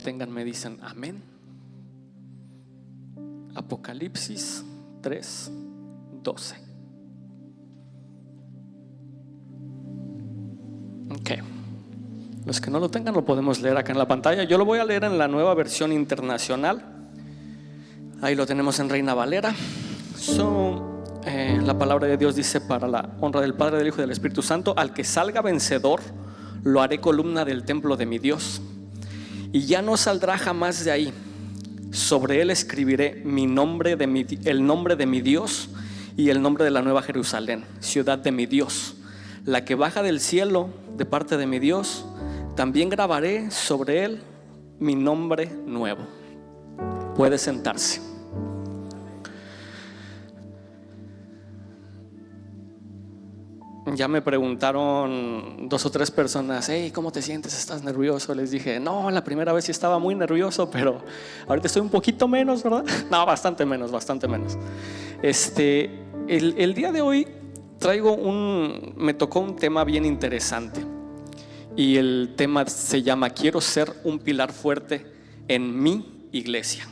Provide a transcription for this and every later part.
tengan me dicen amén. Apocalipsis 3:12. Ok. Los que no lo tengan lo podemos leer acá en la pantalla. Yo lo voy a leer en la Nueva Versión Internacional. Ahí lo tenemos en Reina Valera. La palabra de Dios dice: para la honra del Padre, del Hijo y del Espíritu Santo, al que salga vencedor lo haré columna del templo de mi Dios, y ya no saldrá jamás de ahí. Sobre él escribiré el nombre de mi Dios y el nombre de la nueva Jerusalén, ciudad de mi Dios, la que baja del cielo de parte de mi Dios. También grabaré sobre él mi nombre nuevo. Puede sentarse. Ya me preguntaron 2 o 3 personas: hey, ¿cómo te sientes? ¿Estás nervioso? Les dije: no, la primera vez sí estaba muy nervioso, pero ahorita estoy un poquito menos, ¿verdad? No, bastante menos. El día de hoy me tocó un tema bien interesante. Y el tema se llama: quiero ser un pilar fuerte en mi iglesia.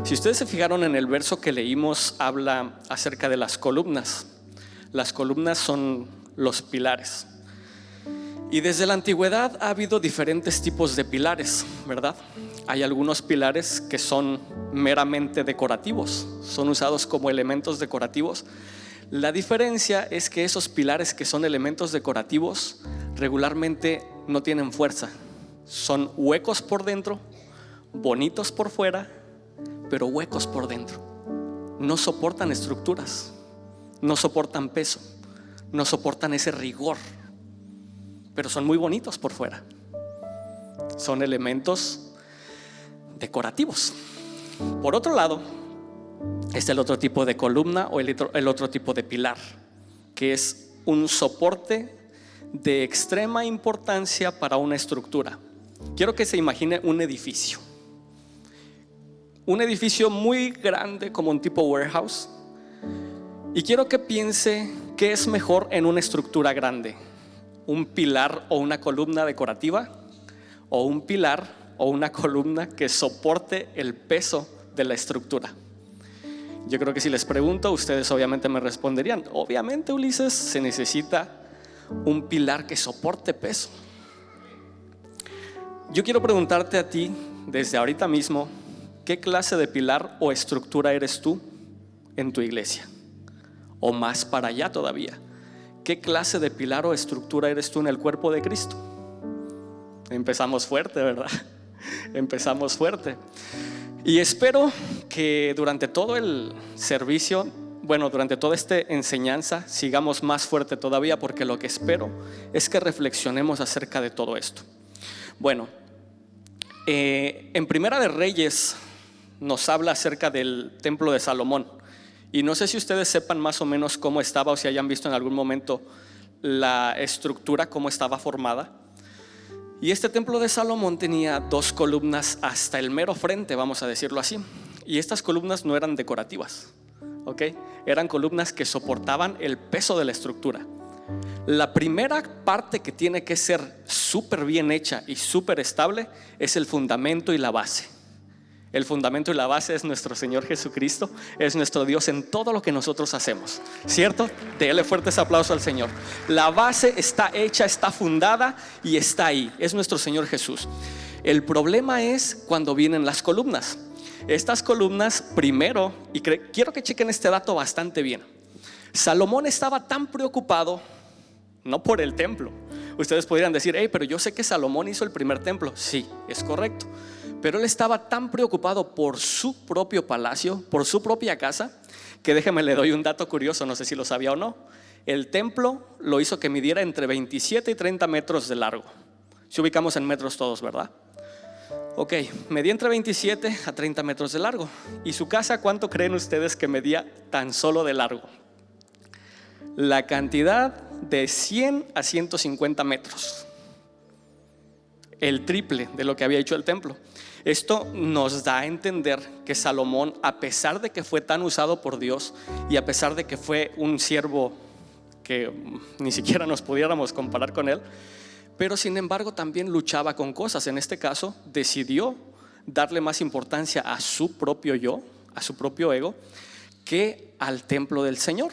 Si ustedes se fijaron en el verso que leímos, habla acerca de las columnas. Las columnas son los pilares. Y desde la antigüedad ha habido diferentes tipos de pilares, ¿verdad? Hay algunos pilares que son meramente decorativos, son usados como elementos decorativos. La diferencia es que esos pilares que son elementos decorativos regularmente no tienen fuerza. Son huecos por dentro, bonitos por fuera, pero huecos por dentro. No soportan estructuras, no soportan peso, no soportan ese rigor, pero son muy bonitos por fuera. Son elementos decorativos. Por otro lado, está el otro tipo de columna o el otro tipo de pilar, que es un soporte de extrema importancia para una estructura. Quiero que se imagine un edificio muy grande, como un tipo warehouse. Y quiero que piense qué es mejor en una estructura grande: un pilar o una columna decorativa, o un pilar o una columna que soporte el peso de la estructura. Yo creo que si les pregunto, ustedes obviamente me responderían: obviamente, Ulises, se necesita un pilar que soporte peso. Yo quiero preguntarte a ti desde ahorita mismo: ¿qué clase de pilar o estructura eres tú en tu iglesia? O más para allá todavía, ¿qué clase de pilar o estructura eres tú en el cuerpo de Cristo? Empezamos fuerte, ¿verdad? Empezamos fuerte. Y espero que durante todo el servicio, durante toda esta enseñanza, sigamos más fuerte todavía, porque lo que espero es que reflexionemos acerca de todo esto. En Primera de Reyes nos habla acerca del templo de Salomón. Y no sé si ustedes sepan más o menos cómo estaba, o si hayan visto en algún momento la estructura, cómo estaba formada. Y este templo de Salomón tenía 2 columnas hasta el mero frente, vamos a decirlo así. Y estas columnas no eran decorativas, ¿ok? Eran columnas que soportaban el peso de la estructura. La primera parte que tiene que ser súper bien hecha y súper estable es el fundamento y la base. El fundamento y la base es nuestro Señor Jesucristo, es nuestro Dios en todo lo que nosotros hacemos, ¿cierto? Dele fuertes aplausos al Señor. La base está hecha, está fundada y está ahí, es nuestro Señor Jesús. El problema es cuando vienen las columnas. Estas columnas, primero, y quiero que chequen este dato bastante bien. Salomón estaba tan preocupado, no por el templo. Ustedes podrían decir: hey, pero yo sé que Salomón hizo el primer templo. Sí, es correcto. Pero él estaba tan preocupado por su propio palacio, por su propia casa, que déjeme le doy un dato curioso, no sé si lo sabía o no. El templo lo hizo que midiera entre 27 y 30 metros de largo. Si ubicamos en metros todos, ¿verdad? Ok, medía entre 27 a 30 metros de largo. ¿Y su casa cuánto creen ustedes que medía tan solo de largo? La cantidad de 100 a 150 metros. El triple de lo que había hecho el templo. Esto nos da a entender que Salomón, a pesar de que fue tan usado por Dios y a pesar de que fue un siervo que ni siquiera nos pudiéramos comparar con él, pero sin embargo también luchaba con cosas. En este caso decidió darle más importancia a su propio yo, a su propio ego, que al templo del Señor.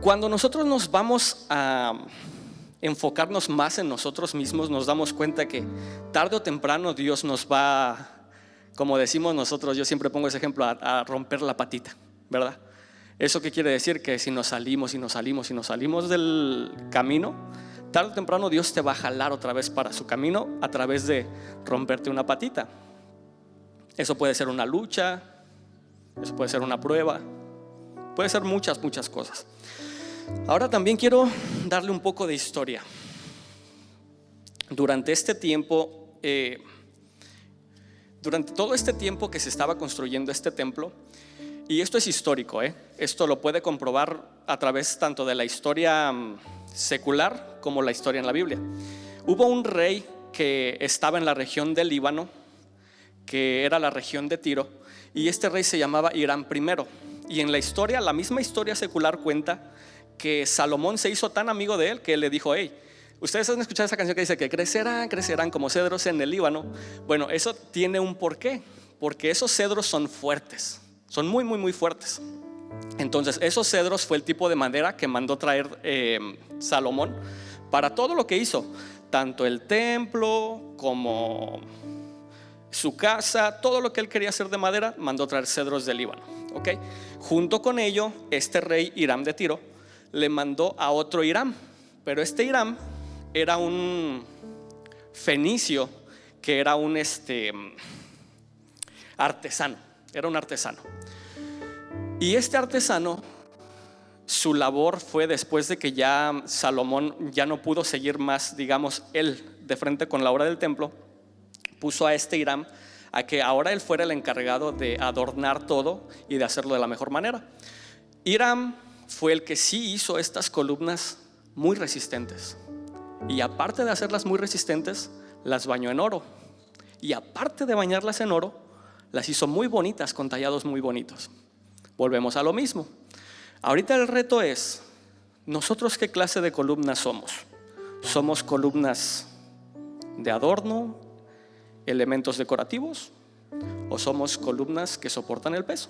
Cuando nosotros nos vamos a enfocarnos más en nosotros mismos, nos damos cuenta que tarde o temprano Dios nos va, como decimos nosotros, yo siempre pongo ese ejemplo, a romper la patita, ¿verdad? ¿Eso qué quiere decir? Que si nos salimos del camino, tarde o temprano Dios te va a jalar otra vez para su camino a través de romperte una patita. Eso puede ser una lucha, eso puede ser una prueba, puede ser muchas cosas. Ahora también quiero darle un poco de historia. Durante todo este tiempo que se estaba construyendo este templo, y esto es histórico, esto lo puede comprobar a través tanto de la historia secular como la historia en la Biblia. Hubo un rey que estaba en la región del Líbano, que era la región de Tiro, y este rey se llamaba Hiram I. Y en la historia, la misma historia secular cuenta que Salomón se hizo tan amigo de él que le dijo: hey, ustedes han escuchado esa canción que dice que crecerán como cedros en el Líbano. Bueno, eso tiene un porqué, porque esos cedros son fuertes, son muy fuertes. Entonces esos cedros fue el tipo de madera que mandó traer Salomón para todo lo que hizo, tanto el templo como su casa, todo lo que él quería hacer de madera, mandó traer cedros del Líbano, ¿okay? Junto con ello, este rey Hiram de Tiro le mandó a otro Hiram, pero este Hiram era un fenicio que era un artesano, era un artesano. Y este artesano, su labor fue, después de que ya Salomón ya no pudo seguir más, digamos, él de frente con la obra del templo, puso a este Hiram a que ahora él fuera el encargado de adornar todo y de hacerlo de la mejor manera. Hiram fue el que sí hizo estas columnas muy resistentes, y aparte de hacerlas muy resistentes, las bañó en oro, y aparte de bañarlas en oro, las hizo muy bonitas, con tallados muy bonitos. Volvemos a lo mismo. Ahorita el reto es: ¿nosotros qué clase de columnas somos? ¿Somos columnas de adorno, elementos decorativos, o somos columnas que soportan el peso?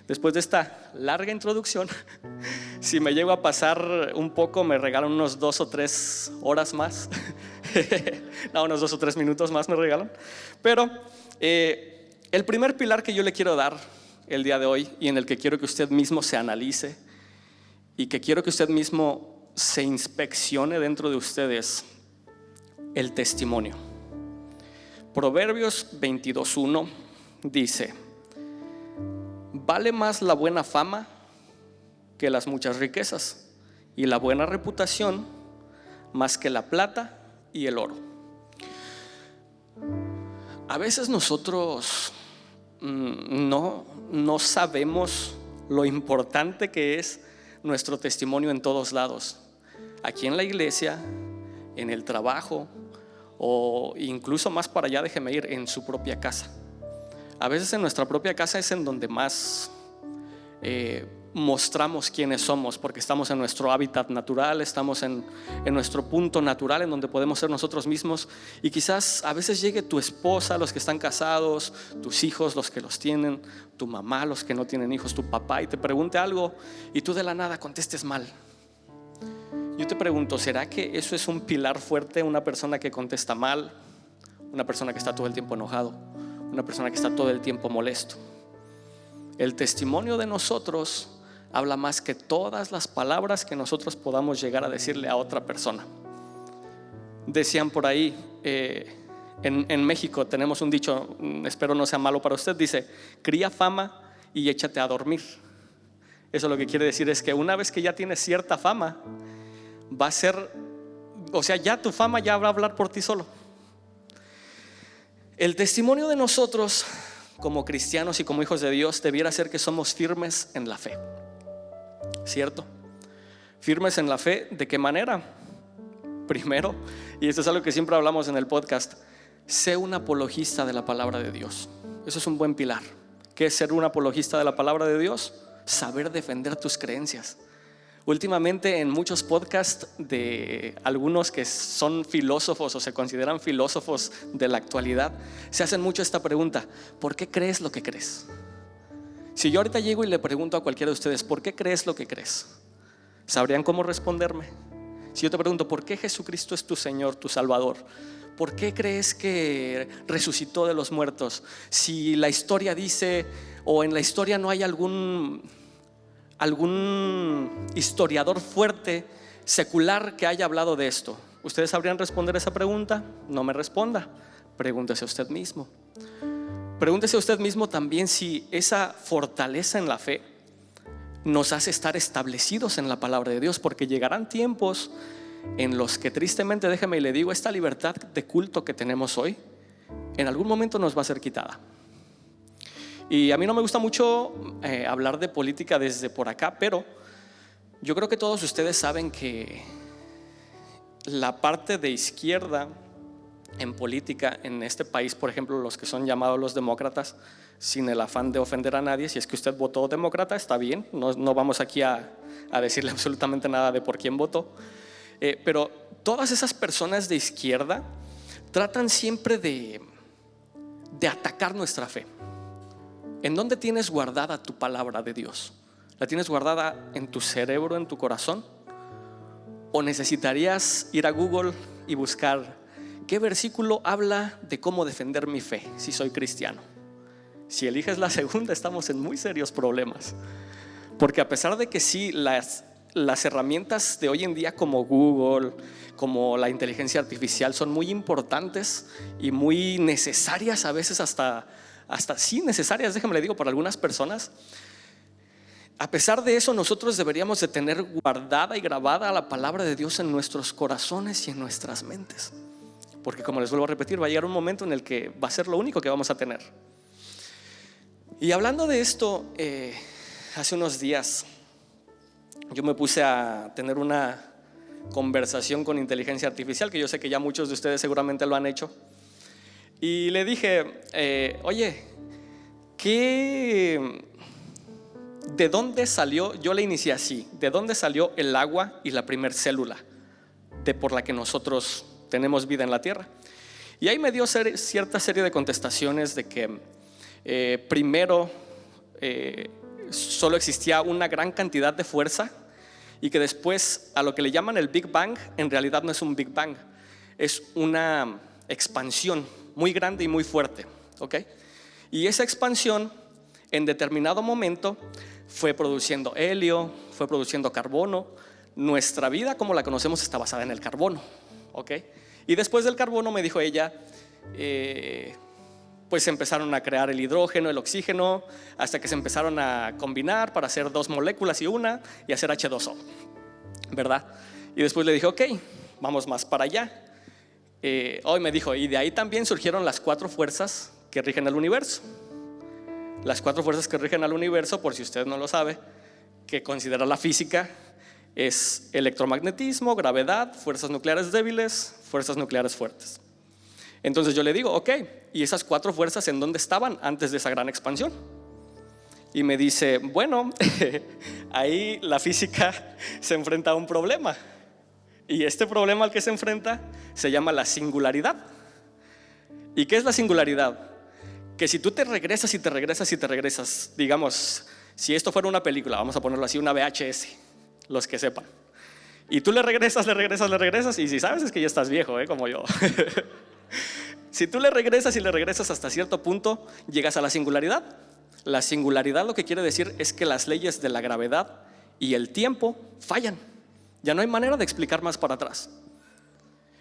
Después de esta larga introducción, si me llego a pasar un poco, me regalan unos 2 o 3 horas más. No, unos 2 o 3 minutos más me regalan. Pero el primer pilar que yo le quiero dar el día de hoy, y en el que quiero que usted mismo se analice y que quiero que usted mismo se inspeccione dentro de ustedes, el testimonio. Proverbios 22:1 dice: vale más la buena fama que las muchas riquezas, y la buena reputación más que la plata y el oro. A veces nosotros no sabemos lo importante que es nuestro testimonio en todos lados, aquí en la iglesia, en el trabajo, o incluso más para allá, déjeme ir, en su propia casa. A veces en nuestra propia casa es en donde más mostramos quiénes somos, porque estamos en nuestro hábitat natural, estamos en nuestro punto natural en donde podemos ser nosotros mismos. Y quizás a veces llegue tu esposa, los que están casados, tus hijos, los que los tienen, tu mamá, los que no tienen hijos, tu papá, y te pregunte algo y tú de la nada contestes mal. Yo te pregunto, ¿será que eso es un pilar fuerte? Una persona que contesta mal, una persona que está todo el tiempo enojado, una persona que está todo el tiempo molesto. El testimonio de nosotros habla más que todas las palabras que nosotros podamos llegar a decirle a otra persona. Decían por ahí, en México tenemos un dicho, espero no sea malo para usted, dice: cría fama y échate a dormir. Eso lo que quiere decir es que una vez que ya tienes cierta fama, va a ser, o sea, ya tu fama ya va a hablar por ti solo. El testimonio de nosotros como cristianos y como hijos de Dios debiera ser que somos firmes en la fe, ¿cierto? Firmes en la fe, ¿de qué manera? Primero, y esto es algo que siempre hablamos en el podcast, sé un apologista de la palabra de Dios. Eso es un buen pilar. ¿Qué es ser un apologista de la palabra de Dios? Saber defender tus creencias. Últimamente en muchos podcasts de algunos que son filósofos o se consideran filósofos de la actualidad, se hacen mucho esta pregunta: ¿por qué crees lo que crees? Si yo ahorita llego y le pregunto a cualquiera de ustedes: ¿por qué crees lo que crees? ¿Sabrían cómo responderme? Si yo te pregunto: ¿por qué Jesucristo es tu Señor, tu Salvador? ¿Por qué crees que resucitó de los muertos? Si la historia dice, o en la historia no hay algún historiador fuerte, secular, que haya hablado de esto, ¿ustedes sabrían responder esa pregunta? No me responda, pregúntese a usted mismo. Pregúntese a usted mismo también si esa fortaleza en la fe nos hace estar establecidos en la palabra de Dios, porque llegarán tiempos en los que tristemente, déjeme y le digo, esta libertad de culto que tenemos hoy en algún momento nos va a ser quitada. Y a mí no me gusta mucho hablar de política desde por acá, pero yo creo que todos ustedes saben que la parte de izquierda en política en este país, por ejemplo, los que son llamados los demócratas, sin el afán de ofender a nadie, si es que usted votó demócrata, está bien, no vamos aquí a decirle absolutamente nada de por quién votó, pero todas esas personas de izquierda tratan siempre de atacar nuestra fe. ¿En dónde tienes guardada tu palabra de Dios? ¿La tienes guardada en tu cerebro, en tu corazón? ¿O necesitarías ir a Google y buscar qué versículo habla de cómo defender mi fe si soy cristiano? Si eliges la segunda, estamos en muy serios problemas, porque a pesar de que sí, las herramientas de hoy en día como Google, como la inteligencia artificial, son muy importantes y muy necesarias, a veces hasta sí necesarias, déjame le digo, para algunas personas. A pesar de eso, nosotros deberíamos de tener guardada y grabada la palabra de Dios en nuestros corazones y en nuestras mentes, porque, como les vuelvo a repetir, va a llegar un momento en el que va a ser lo único que vamos a tener. Y hablando de esto, hace unos días yo me puse a tener una conversación con inteligencia artificial, que yo sé que ya muchos de ustedes seguramente lo han hecho. Y le dije, oye, ¿de dónde salió? Yo le inicié así: ¿de dónde salió el agua y la primer célula por la que nosotros tenemos vida en la tierra? Y ahí me dio cierta serie de contestaciones de que primero solo existía una gran cantidad de fuerza, y que después, a lo que le llaman el Big Bang, en realidad no es un Big Bang, es una expansión muy grande y muy fuerte, ¿ok? Y esa expansión en determinado momento fue produciendo helio, fue produciendo carbono. Nuestra vida como la conocemos está basada en el carbono, ¿ok? Y después del carbono, me dijo ella, pues empezaron a crear el hidrógeno, el oxígeno, hasta que se empezaron a combinar para hacer dos moléculas y hacer H2O, ¿verdad? Y después le dije, ok, vamos más para allá. Hoy me dijo, y de ahí también surgieron las 4 fuerzas que rigen el universo. Las 4 fuerzas que rigen al universo, por si usted no lo sabe, que considera la física, es electromagnetismo, gravedad, fuerzas nucleares débiles, fuerzas nucleares fuertes. Entonces yo le digo, ok, ¿y esas 4 fuerzas en dónde estaban antes de esa gran expansión? Y me dice, bueno, ahí la física se enfrenta a un problema. Y este problema al que se enfrenta se llama la singularidad. ¿Y qué es la singularidad? Que si tú te regresas y te regresas y te regresas, digamos, si esto fuera una película, vamos a ponerlo así, una VHS, los que sepan, y tú le regresas, y si sabes es que ya estás viejo, como yo. Si tú le regresas y le regresas hasta cierto punto, llegas a la singularidad. La singularidad lo que quiere decir es que las leyes de la gravedad y el tiempo fallan. Ya no hay manera de explicar más para atrás.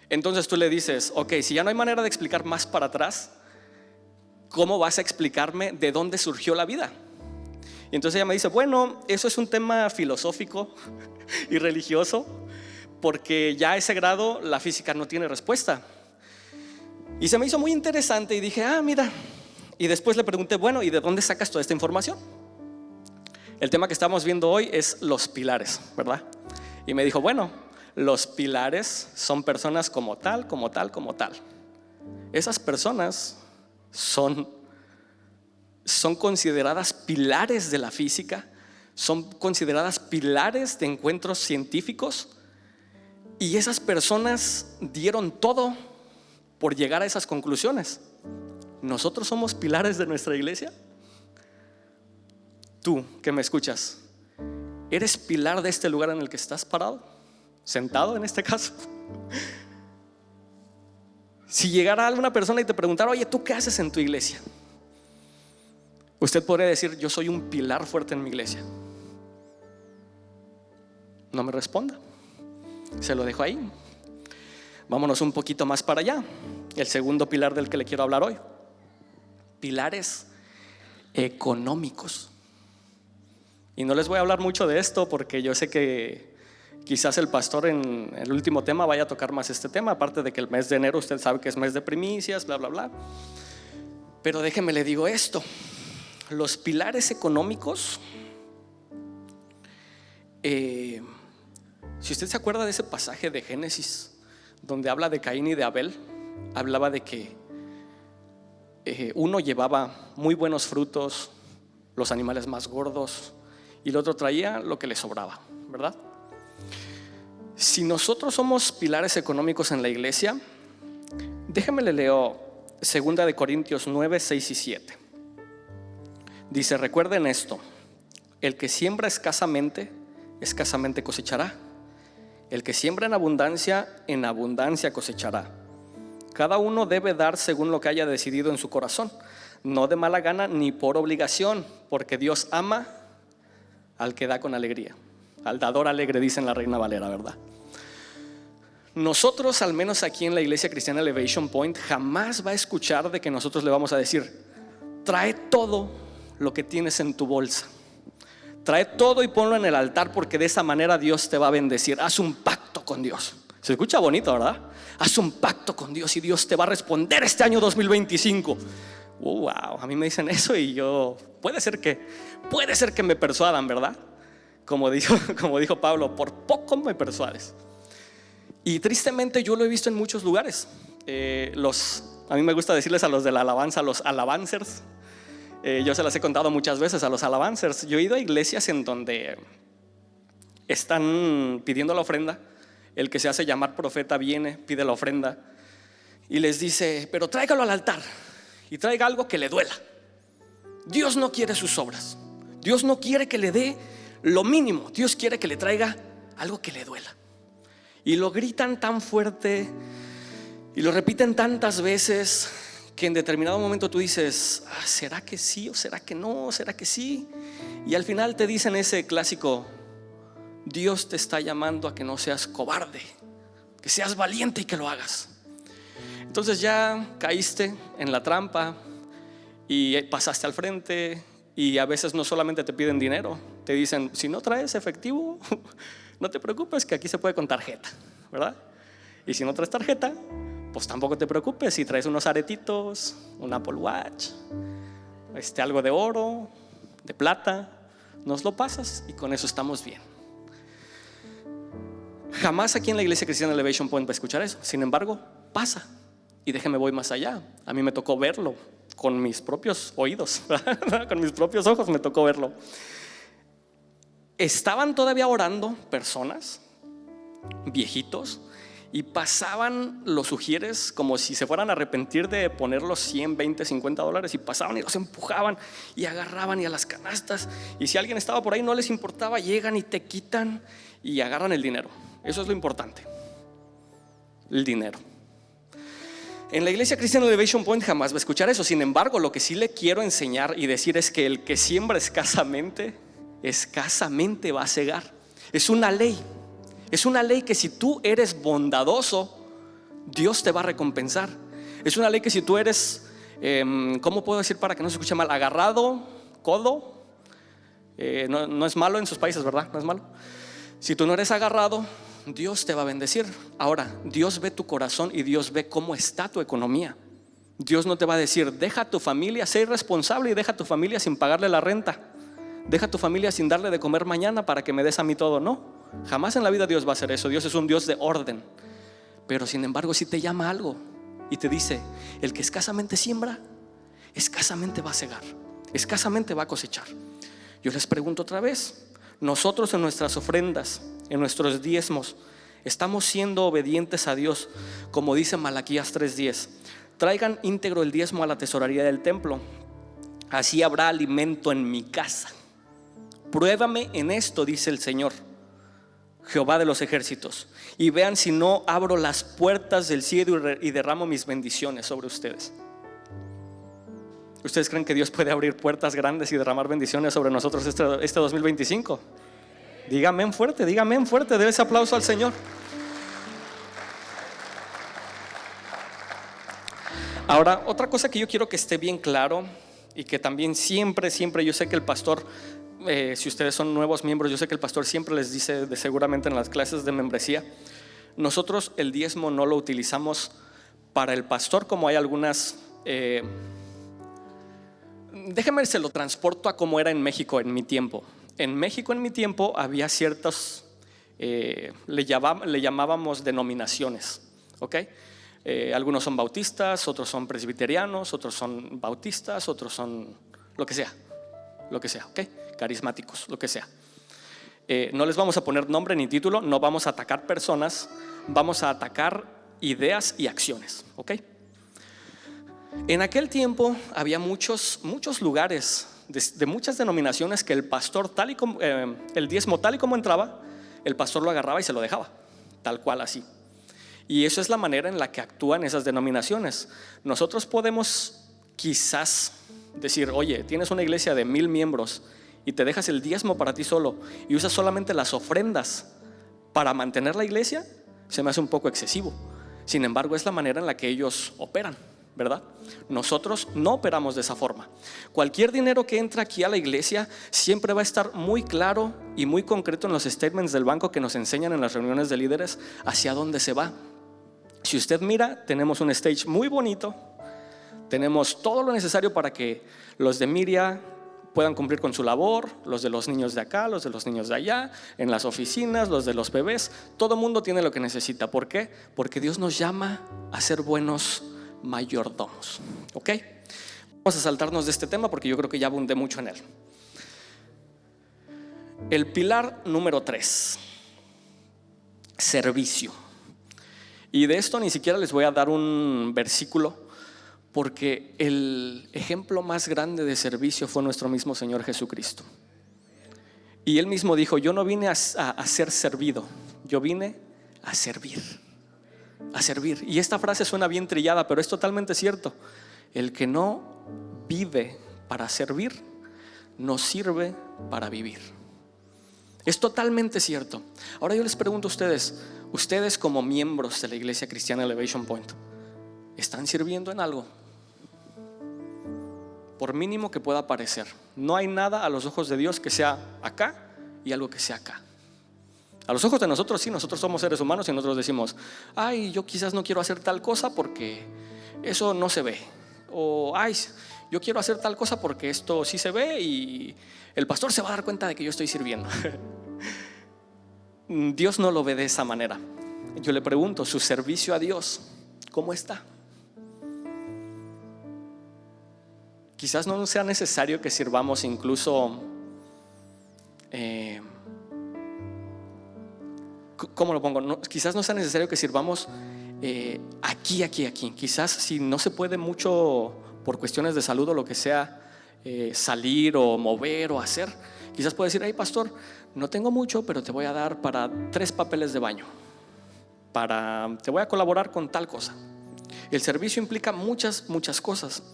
Entonces tú le dices, ok, si ya no hay manera de explicar más para atrás, ¿cómo vas a explicarme de dónde surgió la vida? Y entonces ella me dice, bueno, eso es un tema filosófico y religioso, porque ya a ese grado la física no tiene respuesta. Y se me hizo muy interesante y dije, mira. Y después le pregunté, bueno, ¿y de dónde sacas toda esta información? El tema que estamos viendo hoy es los pilares, ¿verdad? Y me dijo, bueno, los pilares son personas como tal, como tal, como tal. Esas personas son consideradas pilares de la física son consideradas pilares de encuentros científicos, y esas personas dieron todo por llegar a esas conclusiones. ¿Nosotros somos pilares de nuestra iglesia? Tú que me escuchas, ¿eres pilar de este lugar en el que estás parado? Sentado en este caso. Si llegara alguna persona y te preguntara: oye, ¿tú qué haces en tu iglesia? Usted podría decir: yo soy un pilar fuerte en mi iglesia. No me responda, se lo dejo ahí. Vámonos un poquito más para allá. El segundo pilar del que le quiero hablar hoy: pilares económicos. Y no les voy a hablar mucho de esto porque yo sé que quizás el pastor en el último tema vaya a tocar más este tema, aparte de que el mes de enero usted sabe que es mes de primicias, bla, bla, bla. Pero déjeme le digo esto: los pilares económicos, si usted se acuerda de ese pasaje de Génesis donde habla de Caín y de Abel, hablaba de que uno llevaba muy buenos frutos, los animales más gordos, y el otro traía lo que le sobraba, ¿verdad? Si nosotros somos pilares económicos en la iglesia, déjame le leo 2 de Corintios 9, 6 y 7. Dice: recuerden esto, el que siembra escasamente cosechará. El que siembra en abundancia cosechará. Cada uno debe dar según lo que haya decidido en su corazón, no de mala gana ni por obligación, porque Dios ama al que da con alegría. Al dador alegre, dice en la Reina Valera, ¿verdad? Nosotros, al menos aquí en la Iglesia Cristiana Elevation Point, jamás va a escuchar de que nosotros le vamos a decir: trae todo lo que tienes en tu bolsa, trae todo y ponlo en el altar, porque de esa manera Dios te va a bendecir. Haz un pacto con Dios. Se escucha bonito, ¿verdad? Haz un pacto con Dios y Dios te va a responder este año 2025. Wow, a mí me dicen eso y yo, puede ser que me persuadan, ¿verdad? Como dijo Pablo: por poco me persuades. Y tristemente yo lo he visto en muchos lugares. A mí me gusta decirles a los de la alabanza, los alabancers. Yo se las he contado muchas veces a los alabancers. Yo he ido a iglesias en donde están pidiendo la ofrenda. El que se hace llamar profeta viene, pide la ofrenda y les dice: pero tráigalo al altar y traiga algo que le duela. Dios no quiere sus obras. Dios no quiere que le dé lo mínimo. Dios quiere que le traiga algo que le duela. Y lo gritan tan fuerte y lo repiten tantas veces que en determinado momento tú dices: ¿será que sí o será que no? ¿Será que sí? Y al final te dicen ese clásico: Dios te está llamando a que no seas cobarde, que seas valiente y que lo hagas. Entonces ya caíste en la trampa y pasaste al frente, y a veces no solamente te piden dinero, te dicen: si no traes efectivo, no te preocupes, que aquí se puede con tarjeta, ¿verdad? Y si no traes tarjeta, pues tampoco te preocupes. Si traes unos aretitos, un Apple Watch, algo de oro, de plata, nos lo pasas y con eso estamos bien. Jamás aquí en la Iglesia Cristiana Elevation Point va a escuchar eso. Sin embargo, pasa. Y déjeme voy más allá. A mí me tocó verlo con mis propios oídos, con mis propios ojos me tocó verlo. Estaban todavía orando personas, viejitos, y pasaban los ujieres como si se fueran a arrepentir de poner los 100, 20, 50 dólares, y pasaban y los empujaban y agarraban y a las canastas, y si alguien estaba por ahí no les importaba, llegan y te quitan y agarran el dinero. Eso es lo importante, el dinero. En la Iglesia Cristiana Elevation Point jamás va a escuchar eso. Sin embargo, lo que sí le quiero enseñar y decir es que el que siembra escasamente va a segar. Es una ley. Es una ley que si tú eres bondadoso, Dios te va a recompensar. Es una ley que si tú eres, ¿cómo puedo decir para que no se escuche mal? Agarrado, codo, no es malo en sus países, ¿verdad? No es malo. Si tú no eres agarrado, Dios te va a bendecir. Ahora, Dios ve tu corazón y Dios ve cómo está tu economía. Dios no te va a decir: deja a tu familia, sé irresponsable y deja a tu familia sin pagarle la renta, deja a tu familia sin darle de comer mañana para que me des a mí todo. No, jamás en la vida Dios va a hacer eso. Dios es un Dios de orden. Pero sin embargo, si te llama algo y te dice: el que escasamente siembra, escasamente va a segar, escasamente va a cosechar. Yo les pregunto otra vez, nosotros en nuestras ofrendas, en nuestros diezmos, ¿estamos siendo obedientes a Dios? Como dice Malaquías 3:10, traigan íntegro el diezmo a la tesorería del templo, así habrá alimento en mi casa. Pruébame en esto, dice el Señor, Jehová de los ejércitos, y vean si no abro las puertas del cielo y derramo mis bendiciones sobre ustedes. ¿Ustedes creen que Dios puede abrir puertas grandes y derramar bendiciones sobre nosotros este 2025? Dígame en fuerte, dé ese aplauso al Señor. Ahora, otra cosa que yo quiero que esté bien claro, y que también siempre yo sé que el pastor, si ustedes son nuevos miembros, yo sé que el pastor siempre les dice, seguramente en las clases de membresía, nosotros el diezmo no lo utilizamos para el pastor, como hay algunas, déjeme se lo transporto a como era en México en mi tiempo. En México en mi tiempo había ciertas, le llamábamos denominaciones, ¿ok? Algunos son bautistas, otros son presbiterianos, otros son bautistas, otros son lo que sea, ¿ok? Carismáticos, lo que sea. No les vamos a poner nombre ni título, no vamos a atacar personas, vamos a atacar ideas y acciones, ¿ok? En aquel tiempo había muchos lugares de muchas denominaciones que el pastor, tal y como el diezmo tal y como entraba, el pastor lo agarraba y se lo dejaba, tal cual así. Y eso es la manera en la que actúan esas denominaciones. Nosotros podemos quizás decir, oye, tienes una iglesia de 1000 miembros y te dejas el diezmo para ti solo y usas solamente las ofrendas para mantener la iglesia, se me hace un poco excesivo. Sin embargo, es la manera en la que ellos operan, ¿verdad? Nosotros no operamos de esa forma. Cualquier dinero que entra aquí a la iglesia siempre va a estar muy claro y muy concreto en los statements del banco que nos enseñan en las reuniones de líderes hacia dónde se va. Si usted mira, tenemos un stage muy bonito, tenemos todo lo necesario para que los de Miria puedan cumplir con su labor, los de los niños de acá, los de los niños de allá, en las oficinas, los de los bebés, todo mundo tiene lo que necesita. ¿Por qué? Porque Dios nos llama a ser buenos mayordomos, ¿ok? Vamos a saltarnos de este tema porque yo creo que ya abundé mucho en él. El pilar número 3, servicio. Y de esto ni siquiera les voy a dar un versículo, porque el ejemplo más grande de servicio fue nuestro mismo Señor Jesucristo. Y Él mismo dijo, yo no vine a ser servido, yo vine a servir. A servir. Y esta frase suena bien trillada, pero es totalmente cierto. El que no vive para servir, no sirve para vivir. Es totalmente cierto. Ahora yo les pregunto a ustedes como miembros de la Iglesia Cristiana Elevation Point, ¿están sirviendo en algo? Por mínimo que pueda parecer, no hay nada a los ojos de Dios que sea acá y algo que sea acá. A los ojos de nosotros sí, nosotros somos seres humanos y nosotros decimos, ay, yo quizás no quiero hacer tal cosa porque eso no se ve. O ay, yo quiero hacer tal cosa porque esto sí se ve y el pastor se va a dar cuenta de que yo estoy sirviendo. Dios no lo ve de esa manera. Yo le pregunto, ¿su servicio a Dios cómo está? Quizás no sea necesario que sirvamos incluso ¿cómo lo pongo? No, quizás no sea necesario que sirvamos aquí. Quizás si no se puede mucho por cuestiones de salud o lo que sea, salir o mover o hacer, quizás puede decir, hey pastor, no tengo mucho, pero te voy a dar para 3 papeles de baño, te voy a colaborar con tal cosa. El servicio implica muchas cosas.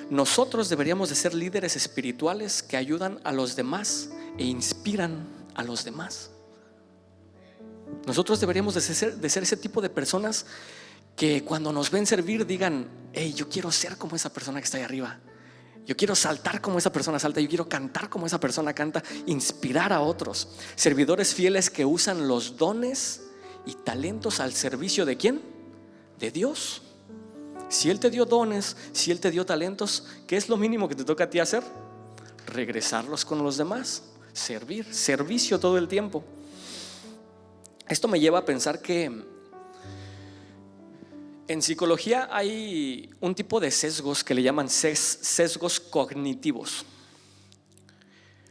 Nosotros deberíamos de ser líderes espirituales que ayudan a los demás e inspiran a los demás. Nosotros deberíamos de ser ese tipo de personas que cuando nos ven servir digan, hey, yo quiero ser como esa persona que está ahí arriba, yo quiero saltar como esa persona salta, yo quiero cantar como esa persona canta, inspirar a otros. Servidores fieles que usan los dones y talentos al servicio ¿de quién? De Dios. Si Él te dio dones, si Él te dio talentos, ¿qué es lo mínimo que te toca a ti hacer? Regresarlos con los demás, servicio todo el tiempo. Esto me lleva a pensar que en psicología hay un tipo de sesgos que le llaman sesgos cognitivos.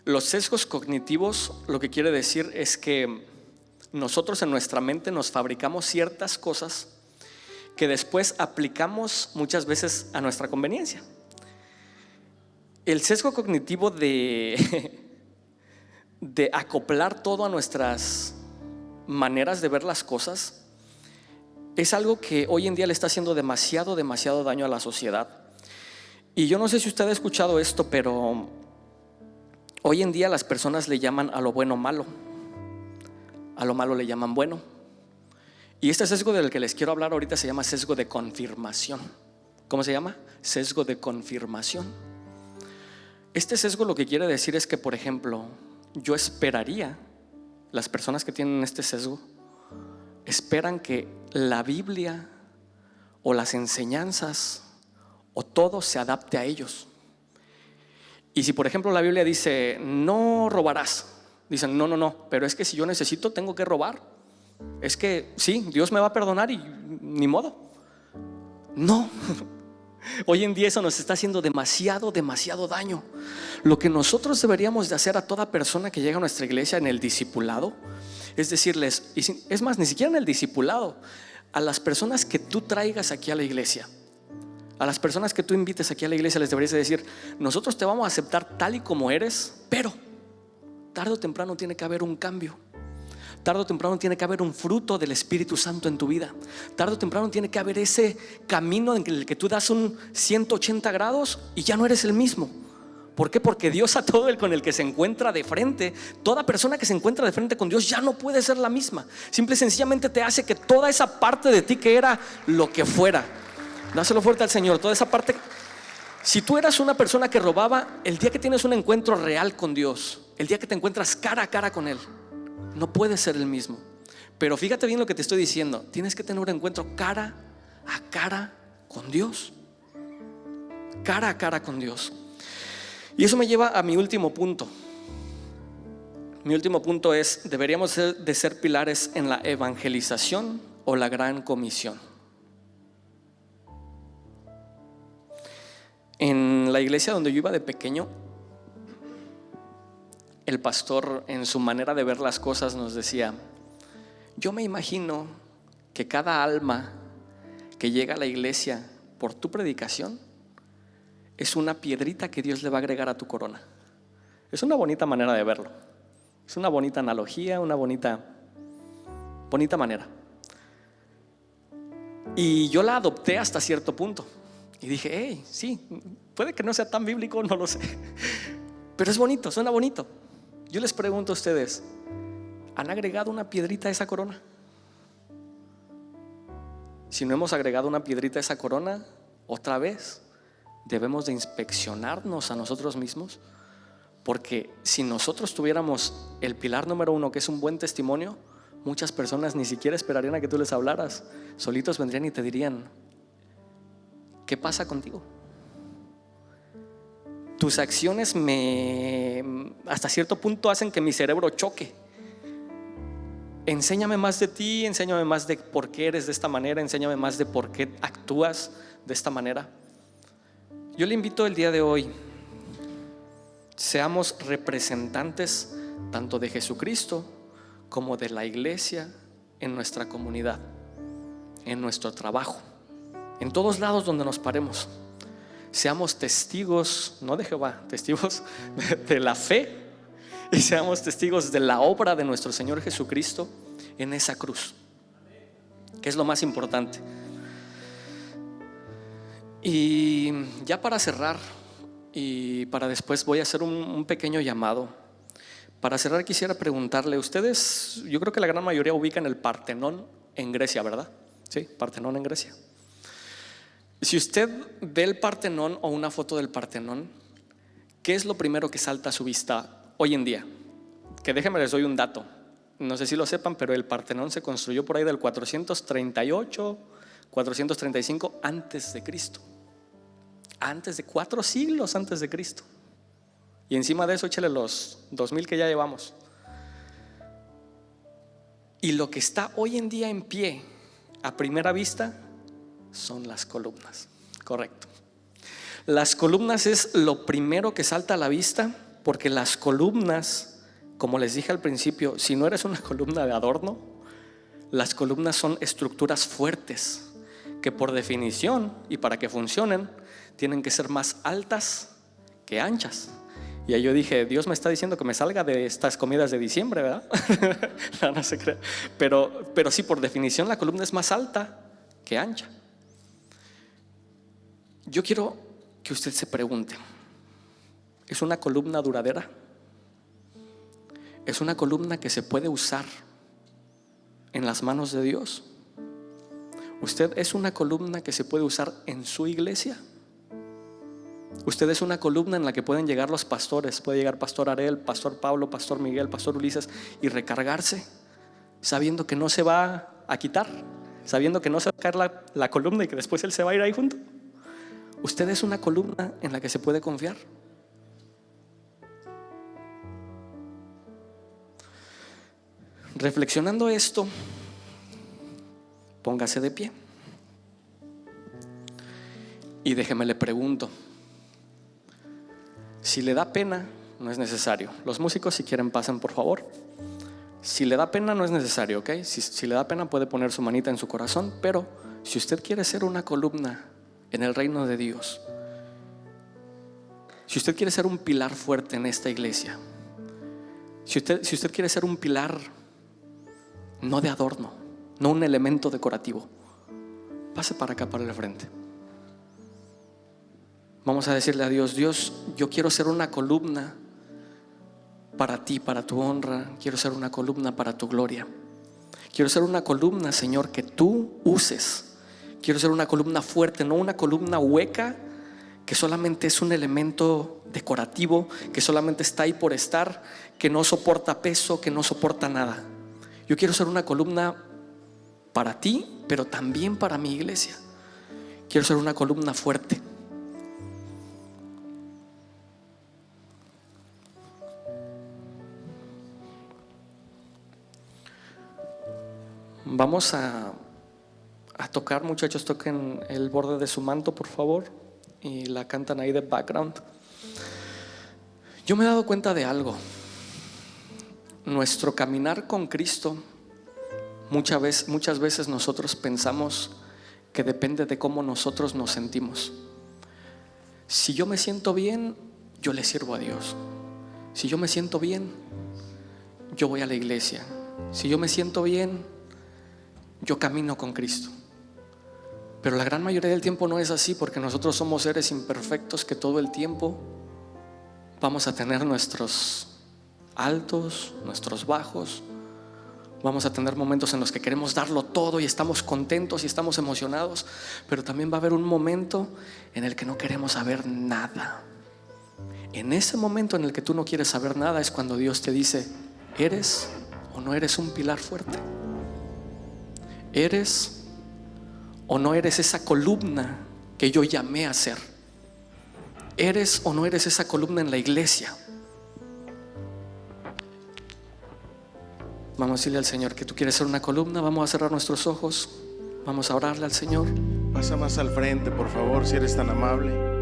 Los sesgos cognitivos lo que quiere decir es que nosotros en nuestra mente nos fabricamos ciertas cosas que después aplicamos muchas veces a nuestra conveniencia. El sesgo cognitivo de acoplar todo a nuestras maneras de ver las cosas es algo que hoy en día le está haciendo demasiado daño a la sociedad. Y yo no sé si usted ha escuchado esto, pero hoy en día las personas le llaman a lo bueno malo, a lo malo le llaman bueno. Y este sesgo del que les quiero hablar ahorita se llama sesgo de confirmación. ¿Cómo se llama? Sesgo de confirmación. Este sesgo lo que quiere decir es que, por ejemplo, yo esperaría, las personas que tienen este sesgo esperan que la Biblia o las enseñanzas o todo se adapte a ellos. Y si por ejemplo la Biblia dice no robarás, dicen no, pero es que si yo necesito tengo que robar. Es que sí, Dios me va a perdonar y ni modo. No. Hoy en día eso nos está haciendo demasiado daño. Lo que nosotros deberíamos de hacer a toda persona que llega a nuestra iglesia en el discipulado es decirles, es más, ni siquiera en el discipulado, a las personas que tú traigas aquí a la iglesia, a las personas que tú invites aquí a la iglesia, les deberías de decir: nosotros te vamos a aceptar tal y como eres, pero tarde o temprano tiene que haber un cambio. Tarde o temprano tiene que haber un fruto del Espíritu Santo en tu vida. Tarde o temprano tiene que haber ese camino en el que tú das un 180 grados y ya no eres el mismo. ¿Por qué? Porque Dios, a todo el con el que se encuentra de frente, toda persona que se encuentra de frente con Dios ya no puede ser la misma. Simple y sencillamente te hace que toda esa parte de ti que era lo que fuera, dáselo fuerte al Señor, toda esa parte. Si tú eras una persona que robaba, el día que tienes un encuentro real con Dios, el día que te encuentras cara a cara con Él, no puedes ser el mismo. Pero fíjate bien lo que te estoy diciendo: tienes que tener un encuentro cara a cara con Dios. Cara a cara con Dios. Y eso me lleva a mi último punto. Mi último punto es: deberíamos de ser pilares en la evangelización o la gran comisión. En la iglesia donde yo iba de pequeño, el pastor, en su manera de ver las cosas, nos decía: yo me imagino que cada alma que llega a la iglesia por tu predicación es una piedrita que Dios le va a agregar a tu corona. Es una bonita manera de verlo. Es una bonita analogía, una bonita manera. Y yo la adopté hasta cierto punto. Y dije: hey, sí, puede que no sea tan bíblico, no lo sé, pero es bonito, suena bonito. Yo les pregunto a ustedes: ¿han agregado una piedrita a esa corona? Si no hemos agregado una piedrita a esa corona, otra vez debemos de inspeccionarnos a nosotros mismos, porque si nosotros tuviéramos el pilar número 1, que es un buen testimonio, muchas personas ni siquiera esperarían a que tú les hablaras. Solitos vendrían y te dirían: ¿qué pasa contigo? Tus acciones hasta cierto punto hacen que mi cerebro choque. Enséñame más de ti, enséñame más de por qué eres de esta manera, enséñame más de por qué actúas de esta manera. Yo le invito el día de hoy: seamos representantes tanto de Jesucristo como de la iglesia en nuestra comunidad, en nuestro trabajo, en todos lados donde nos paremos. Seamos testigos, no de Jehová, testigos de la fe, y seamos testigos de la obra de nuestro Señor Jesucristo en esa cruz, que es lo más importante. Y ya para cerrar, y para después voy a hacer un pequeño llamado. Para cerrar quisiera preguntarle: ustedes, yo creo que la gran mayoría ubican el Partenón en Grecia, ¿verdad? Sí, Partenón en Grecia. Si usted ve el Partenón o una foto del Partenón, ¿qué es lo primero que salta a su vista hoy en día? Que déjenme les doy un dato. No sé si lo sepan, pero el Partenón se construyó por ahí del 438, 435 antes de Cristo. Antes de 4 siglos antes de Cristo. Y encima de eso échale los 2000 que ya llevamos. Y lo que está hoy en día en pie a primera vista son las columnas. Correcto. Las columnas es lo primero que salta a la vista Porque las columnas, como les dije al principio, si no eres una columna de adorno, las columnas son estructuras fuertes que por definición y para que funcionen tienen que ser más altas que anchas. Y ahí yo dije, Dios me está diciendo que me salga de estas comidas de diciembre, ¿verdad? No se crea. Pero sí, por definición la columna es más alta que ancha. Yo quiero que usted se pregunte, ¿es una columna duradera? ¿Es una columna que se puede usar en las manos de Dios? ¿Usted es una columna que se puede usar en su iglesia? Usted es una columna en la que pueden llegar los pastores. Puede llegar Pastor Arel, Pastor Pablo, Pastor Miguel, Pastor Ulises y recargarse, sabiendo que no se va a quitar, sabiendo que no se va a caer la columna y que después él se va a ir ahí junto. Usted es una columna en la que se puede confiar. Reflexionando esto, póngase de pie y déjeme le pregunto. Si le da pena, no es necesario. Los músicos, si quieren, pasen por favor. Si le da pena, no es necesario, ¿ok? Si le da pena, puede poner su manita en su corazón. Pero si usted quiere ser una columna en el reino de Dios, si usted quiere ser un pilar fuerte en esta iglesia, si usted quiere ser un pilar no de adorno, no un elemento decorativo, pase para acá, para el frente. Vamos a decirle a Dios, Dios, yo quiero ser una columna para ti, para tu honra. Quiero ser una columna para tu gloria. Quiero ser una columna, Señor, que tú uses. Quiero ser una columna fuerte, no una columna hueca que solamente es un elemento decorativo, que solamente está ahí por estar, que no soporta peso, que no soporta nada. Yo quiero ser una columna para ti, pero también para mi iglesia. Quiero ser una columna fuerte. Vamos a tocar, muchachos, toquen el borde de su manto, por favor, y la cantan ahí de background. Yo me he dado cuenta de algo. Nuestro caminar con Cristo, muchas veces nosotros pensamos que depende de cómo nosotros nos sentimos. Si yo me siento bien, yo le sirvo a Dios. Si yo me siento bien, yo voy a la iglesia. Si yo me siento bien, yo camino con Cristo. Pero la gran mayoría del tiempo no es así, porque nosotros somos seres imperfectos que todo el tiempo vamos a tener nuestros altos, nuestros bajos. Vamos a tener momentos en los que queremos darlo todo y estamos contentos y estamos emocionados, pero también va a haber un momento en el que no queremos saber nada. En ese momento en el que tú no quieres saber nada es cuando Dios te dice, ¿eres o no eres un pilar fuerte? ¿Eres o no eres esa columna que yo llamé a ser? ¿Eres o no eres esa columna en la iglesia? Vamos a decirle al Señor que tú quieres ser una columna. Vamos a cerrar nuestros ojos. Vamos a orarle al Señor. Pasa más al frente, por favor, si eres tan amable.